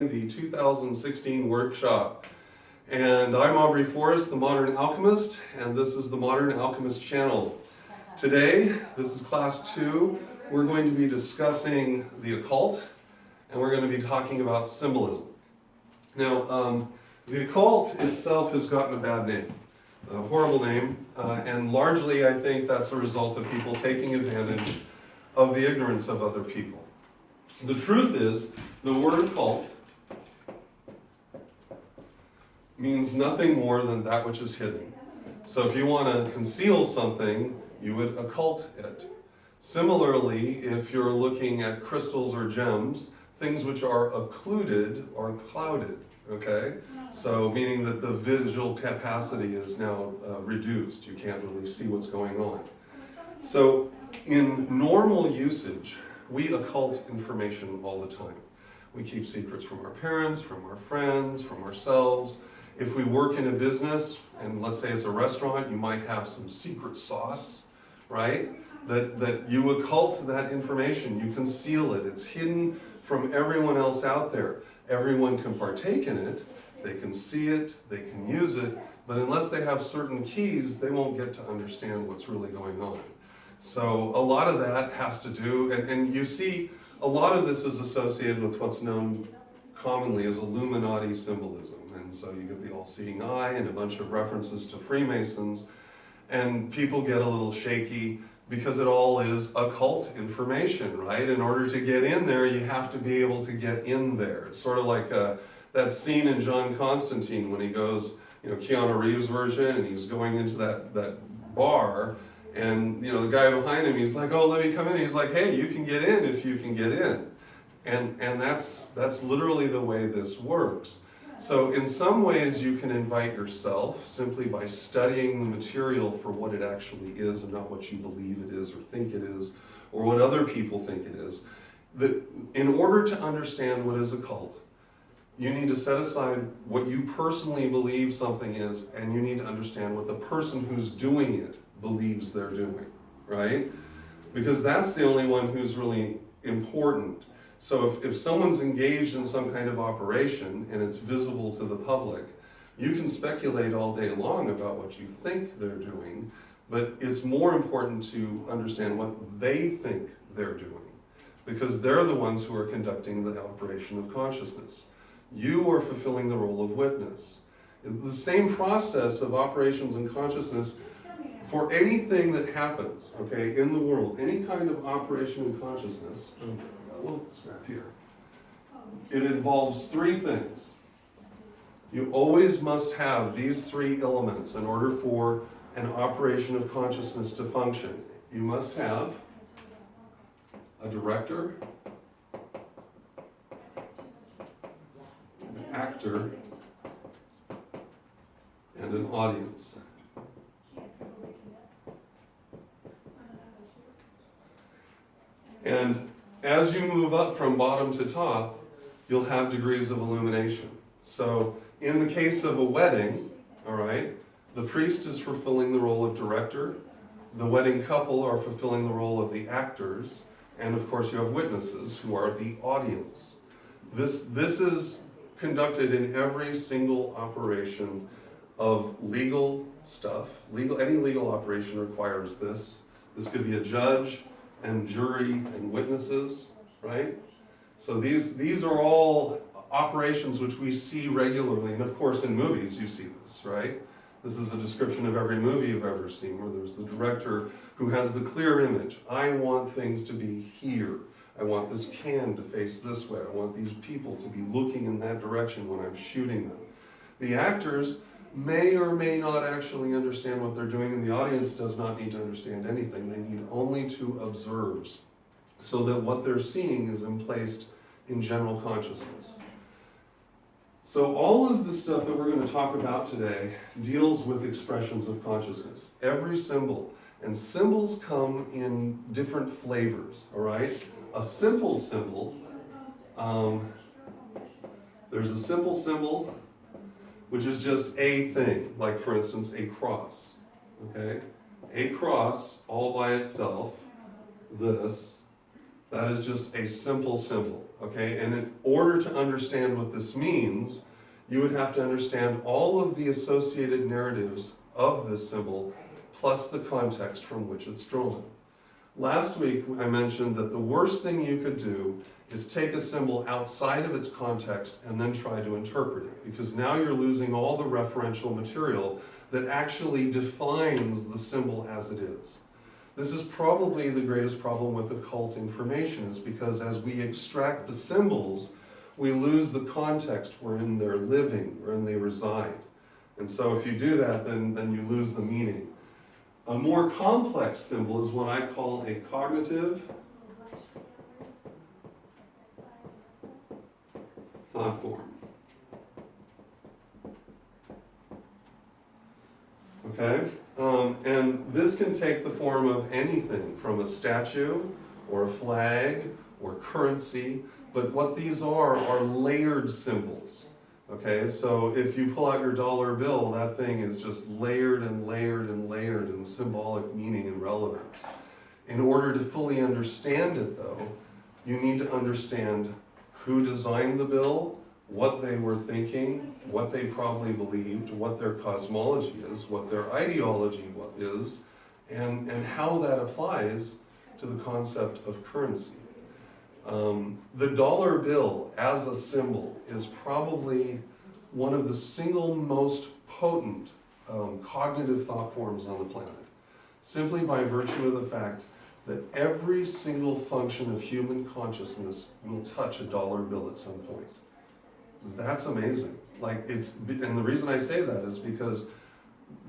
The 2016 workshop. And I'm Aubrey Forrest, the Modern Alchemist, and this is the Modern Alchemist channel. Today, this is class 2, we're going to be discussing the occult, and we're going to be talking about symbolism. Now, the occult itself has gotten a bad name, a horrible name, and largely I think that's a result of people taking advantage of the ignorance of other people. The truth is, the word occult means nothing more than that which is hidden. So if you want to conceal something, you would occult it. Similarly, if you're looking at crystals or gems, things which are occluded or clouded, okay? So meaning that the visual capacity is now reduced. You can't really see what's going on. So in normal usage, we occult information all the time. We keep secrets from our parents, from our friends, from ourselves. If we work in a business, and let's say it's a restaurant, you might have some secret sauce, right? That you occult that information, you conceal it. It's hidden from everyone else out there. Everyone can partake in it, they can see it, they can use it, but unless they have certain keys, they won't get to understand what's really going on. So a lot of that has to do, and you see, a lot of this is associated with what's known commonly as Illuminati symbolism. And so you get the all-seeing eye and a bunch of references to Freemasons, and people get a little shaky because it all is occult information, right? In order to get in there, you have to be able to get in there. It's sort of like that scene in John Constantine when he goes, Keanu Reeves' version, and he's going into that bar, and the guy behind him, he's like, oh, let me come in. He's like, hey, you can get in if you can get in. And that's literally the way this works. So in some ways you can invite yourself simply by studying the material for what it actually is and not what you believe it is or think it is or what other people think it is. That in order to understand what is occult, you need to set aside what you personally believe something is, and you need to understand what the person who's doing it believes they're doing, right? Because that's the only one who's really important. So if someone's engaged in some kind of operation and it's visible to the public, you can speculate all day long about what you think they're doing, but it's more important to understand what they think they're doing, because they're the ones who are conducting the operation of consciousness. You are fulfilling the role of witness. The same process of operations in consciousness for anything that happens, okay, in the world, any kind of operation in consciousness, a little scrap here. It involves three things. You always must have these three elements in order for an operation of consciousness to function. You must have a director, an actor, and an audience. And as you move up from bottom to top, you'll have degrees of illumination. So in the case of a wedding, all right, the priest is fulfilling the role of director, the wedding couple are fulfilling the role of the actors, and of course you have witnesses who are the audience. This is conducted in every single operation of legal stuff. Any legal operation requires this. This could be a judge and jury and witnesses, right? So these are all operations which we see regularly, and of course in movies you see this, right? This is a description of every movie you've ever seen, where there's the director who has the clear image. I want things to be here. I want this can to face this way. I want these people to be looking in that direction when I'm shooting them. The actors may or may not actually understand what they're doing, and the audience does not need to understand anything. They need only to observe, so that what they're seeing is emplaced in general consciousness. So all of the stuff that we're going to talk about today deals with expressions of consciousness. Every symbol. And symbols come in different flavors, all right? A simple symbol, there's a simple symbol, which is just a thing, like for instance, a cross, okay? A cross all by itself, this, That is just a simple symbol, okay? And in order to understand what this means, you would have to understand all of the associated narratives of this symbol, plus the context from which it's drawn. Last week, I mentioned that the worst thing you could do is take a symbol outside of its context and then try to interpret it, because now you're losing all the referential material that actually defines the symbol as it is. This is probably the greatest problem with occult information, is because as we extract the symbols, we lose the context wherein they're living, wherein they reside. And so if you do that, then you lose the meaning. A more complex symbol is what I call a cognitive thought form. Okay? And this can take the form of anything from a statue or a flag or currency, but what these are layered symbols. Okay, so if you pull out your dollar bill, that thing is just layered and layered and layered in symbolic meaning and relevance. In order to fully understand it, though, you need to understand who designed the bill, what they were thinking, what they probably believed, what their cosmology is, what their ideology is, and how that applies to the concept of currency. The dollar bill as a symbol is probably one of the single most potent cognitive thought forms on the planet, simply by virtue of the fact that every single function of human consciousness will touch a dollar bill at some point. That's amazing. And the reason I say that is because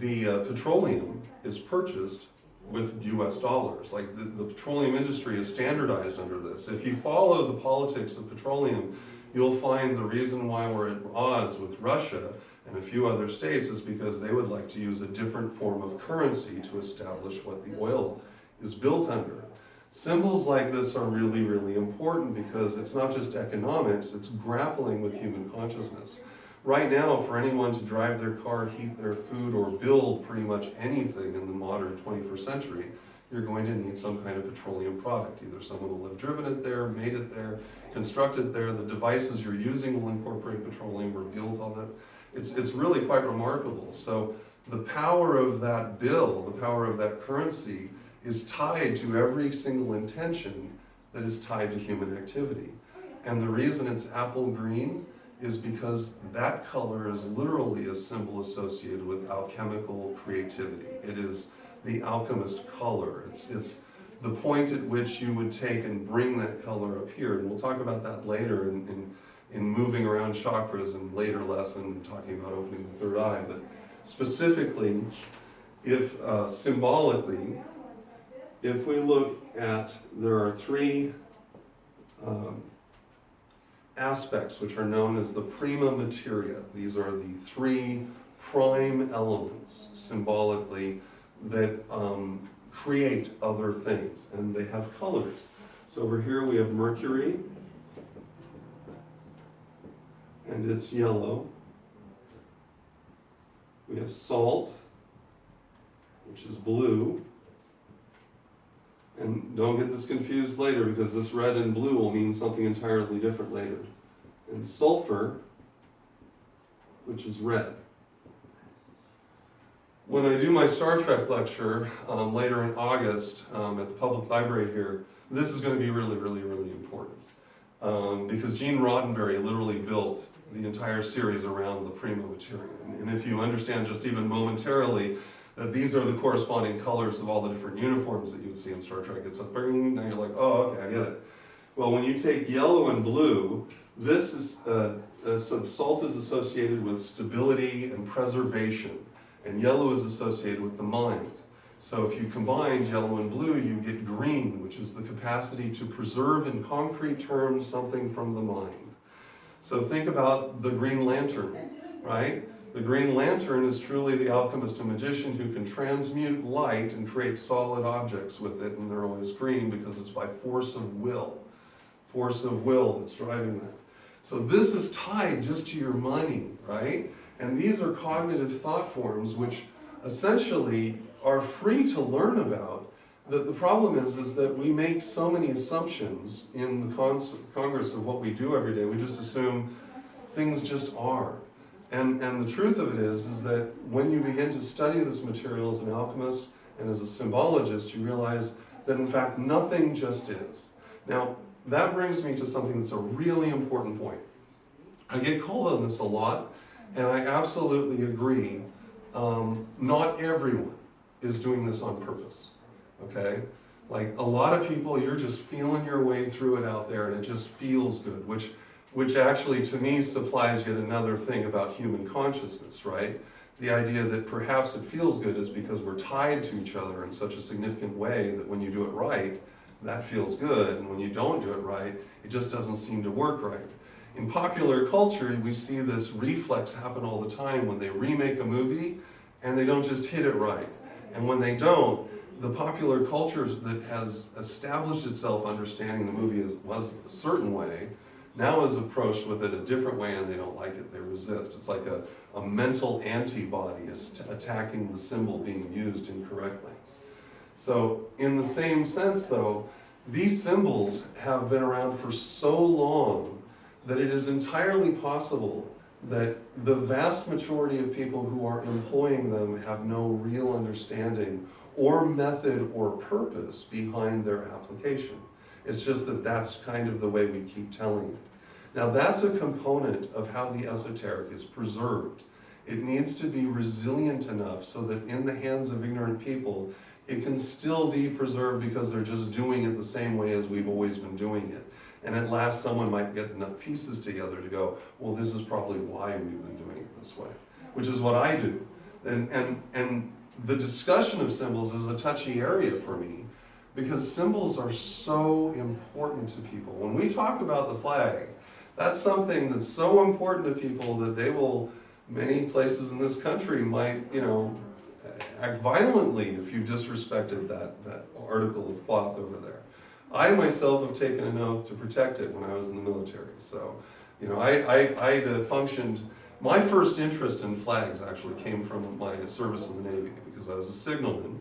the petroleum is purchased with US dollars. Like the petroleum industry is standardized under this. If you follow the politics of petroleum, you'll find the reason why we're at odds with Russia and a few other states is because they would like to use a different form of currency to establish what the oil is built under. Symbols like this are really, really important because it's not just economics, it's grappling with human consciousness. Right now, for anyone to drive their car, heat their food, or build pretty much anything in the modern 21st century, you're going to need some kind of petroleum product. Either someone will have driven it there, made it there, constructed there, the devices you're using will incorporate petroleum or built on it. It's really quite remarkable. So the power of that bill, the power of that currency, is tied to every single intention that is tied to human activity. And the reason it's apple green is because that color is literally a symbol associated with alchemical creativity. It is the alchemist color. It's the point at which you would take and bring that color up here. And we'll talk about that later in moving around chakras in later lesson, talking about opening the third eye. But specifically, if symbolically, if we look at, there are three aspects which are known as the prima materia. These are the three prime elements, symbolically, that create other things, and they have colors. So over here we have Mercury, and it's yellow. We have salt, which is blue. And don't get this confused later, because this red and blue will mean something entirely different later. And sulfur, which is red. When I do my Star Trek lecture later in August at the public library here, this is going to be really, really, really important. Because Gene Roddenberry literally built the entire series around the prima materia. And if you understand just even momentarily that these are the corresponding colors of all the different uniforms that you would see in Star Trek, it's a bing, now you're like, oh, okay, I get it. Well, when you take yellow and blue, this is, salt is associated with stability and preservation, and yellow is associated with the mind. So if you combine yellow and blue, you get green, which is the capacity to preserve in concrete terms something from the mind. So think about the Green Lantern, right? The Green Lantern is truly the alchemist and magician who can transmute light and create solid objects with it, and they're always green because it's by force of will. Force of will that's driving that. So this is tied just to your money, right? And these are cognitive thought forms which essentially are free to learn about, the problem is that we make so many assumptions in the Congress of what we do every day. We just assume things just are. And the truth of it is that when you begin to study this material as an alchemist and as a symbologist, you realize that in fact nothing just is. Now, that brings me to something that's a really important point. I get called on this a lot, and I absolutely agree. Not everyone is doing this on purpose, okay? Like a lot of people, you're just feeling your way through it out there and it just feels good, which actually to me supplies yet another thing about human consciousness, right? The idea that perhaps it feels good is because we're tied to each other in such a significant way that when you do it right, that feels good, and when you don't do it right, it just doesn't seem to work right. In popular culture, we see this reflex happen all the time when they remake a movie and they don't just hit it right. And when they don't, the popular culture that has established itself understanding the movie was a certain way, now is approached with it a different way and they don't like it, they resist. It's like a mental antibody is attacking the symbol being used incorrectly. So in the same sense though, these symbols have been around for so long that it is entirely possible that the vast majority of people who are employing them have no real understanding or method or purpose behind their application. It's just that that's kind of the way we keep telling it. Now that's a component of how the esoteric is preserved. It needs to be resilient enough so that in the hands of ignorant people, it can still be preserved because they're just doing it the same way as we've always been doing it. And at last someone might get enough pieces together to go, well, this is probably why we've been doing it this way, which is what I do. And the discussion of symbols is a touchy area for me because symbols are so important to people. When we talk about the flag, that's something that's so important to people that they will, many places in this country might, act violently if you disrespected that article of cloth over there. I myself have taken an oath to protect it when I was in the military. So, I functioned, my first interest in flags actually came from my service in the Navy because I was a signalman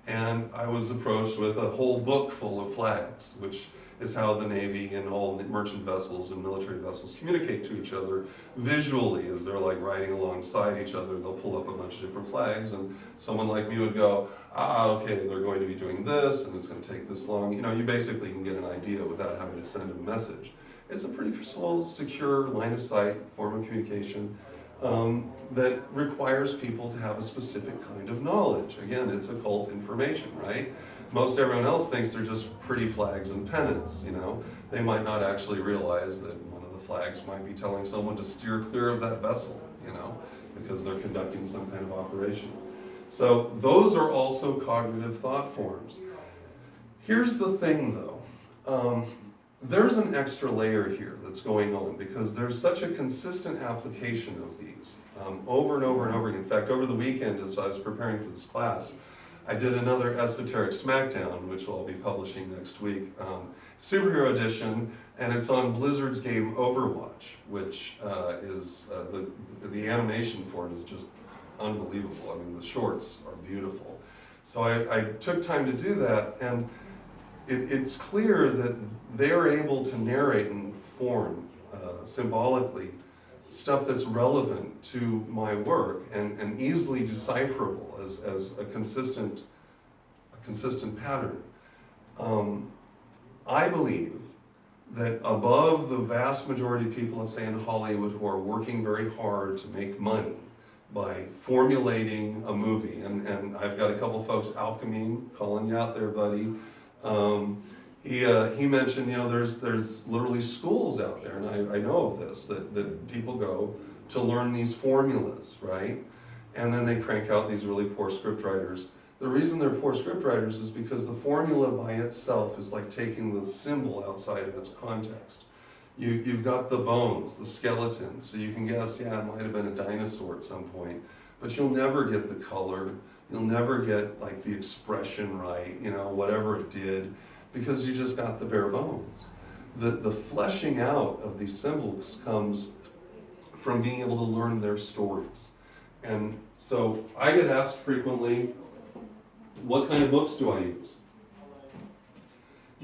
and I was approached with a whole book full of flags, which is how the Navy and all the merchant vessels and military vessels communicate to each other visually as they're like riding alongside each other. They'll pull up a bunch of different flags and someone like me would go, okay, they're going to be doing this and it's going to take this long. You basically can get an idea without having to send a message. It's a pretty secure line of sight form of communication that requires people to have a specific kind of knowledge. Again, it's occult information, right? Most everyone else thinks they're just pretty flags and pennants, They might not actually realize that one of the flags might be telling someone to steer clear of that vessel, because they're conducting some kind of operation. So those are also cognitive thought forms. Here's the thing though, there's an extra layer here that's going on because there's such a consistent application of these over and over and over again. In fact, over the weekend as I was preparing for this class, I did another Esoteric Smackdown, which I'll be publishing next week, superhero edition, and it's on Blizzard's game Overwatch, which is, the animation for it is just unbelievable. I mean, the shorts are beautiful. So I took time to do that, and it's clear that they're able to narrate and form symbolically stuff that's relevant to my work and easily decipherable as a consistent pattern. I believe that above the vast majority of people, let's say in Hollywood, who are working very hard to make money by formulating a movie, and I've got a couple folks, Alchemy, calling you out there, buddy. He mentioned, there's literally schools out there, and I know of this, that people go to learn these formulas, right? And then they crank out these really poor script writers. The reason they're poor script writers is because the formula by itself is like taking the symbol outside of its context. You've got the bones, the skeleton, so you can guess, it might have been a dinosaur at some point, but you'll never get the color, you'll never get like the expression right, whatever it did, because you just got the bare bones. The fleshing out of these symbols comes from being able to learn their stories. And so I get asked frequently, what kind of books do I use?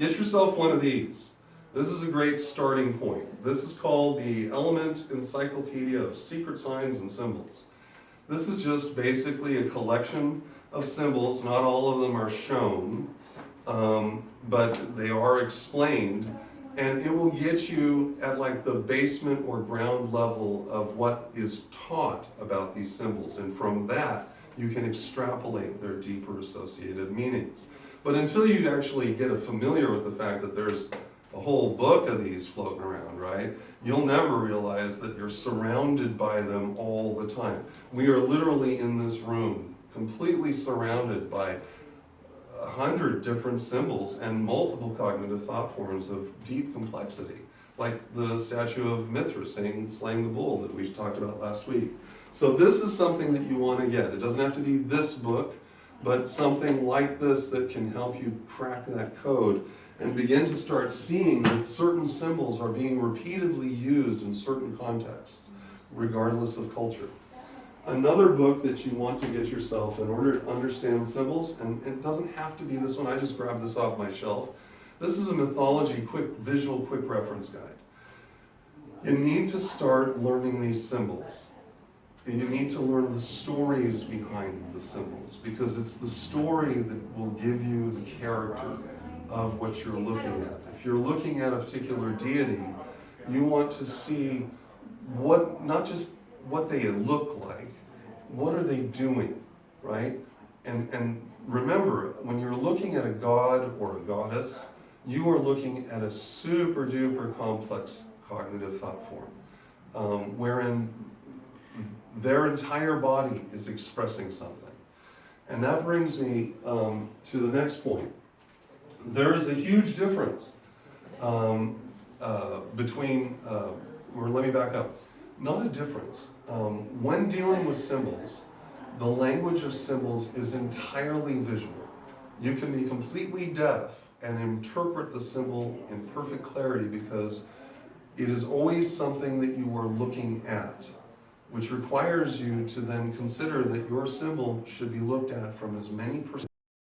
Get yourself one of these. This is a great starting point. This is called the Element Encyclopedia of Secret Signs and Symbols. This is just basically a collection of symbols. Not all of them are shown, but they are explained. And it will get you at like the basement or ground level of what is taught about these symbols. And from that, you can extrapolate their deeper associated meanings. But until you actually get familiar with the fact that there's a whole book of these floating around, right? You'll never realize that you're surrounded by them all the time. We are literally in this room, completely surrounded by 100 different symbols and multiple cognitive thought forms of deep complexity, like the statue of Mithras slaying the bull that we talked about last week. So this is something that you want to get. It doesn't have to be this book, but something like this that can help you crack that code and begin to start seeing that certain symbols are being repeatedly used in certain contexts, regardless of culture. Another book that you want to get yourself in order to understand symbols, and it doesn't have to be this one, I just grabbed this off my shelf. This is a mythology quick reference guide. You need to start learning these symbols. And you need to learn the stories behind the symbols, because it's the story that will give you the character of what you're looking at. If you're looking at a particular deity, you want to see what, not just what they look like, what are they doing, right? And remember, when you're looking at a god or a goddess, you are looking at a super duper complex cognitive thought form, wherein their entire body is expressing something. And that brings me to the next point. There is a huge difference between, or let me back up. Not a difference. When dealing with symbols, the language of symbols is entirely visual. You can be completely deaf and interpret the symbol in perfect clarity because it is always something that you are looking at, which requires you to then consider that your symbol should be looked at from as many perspectives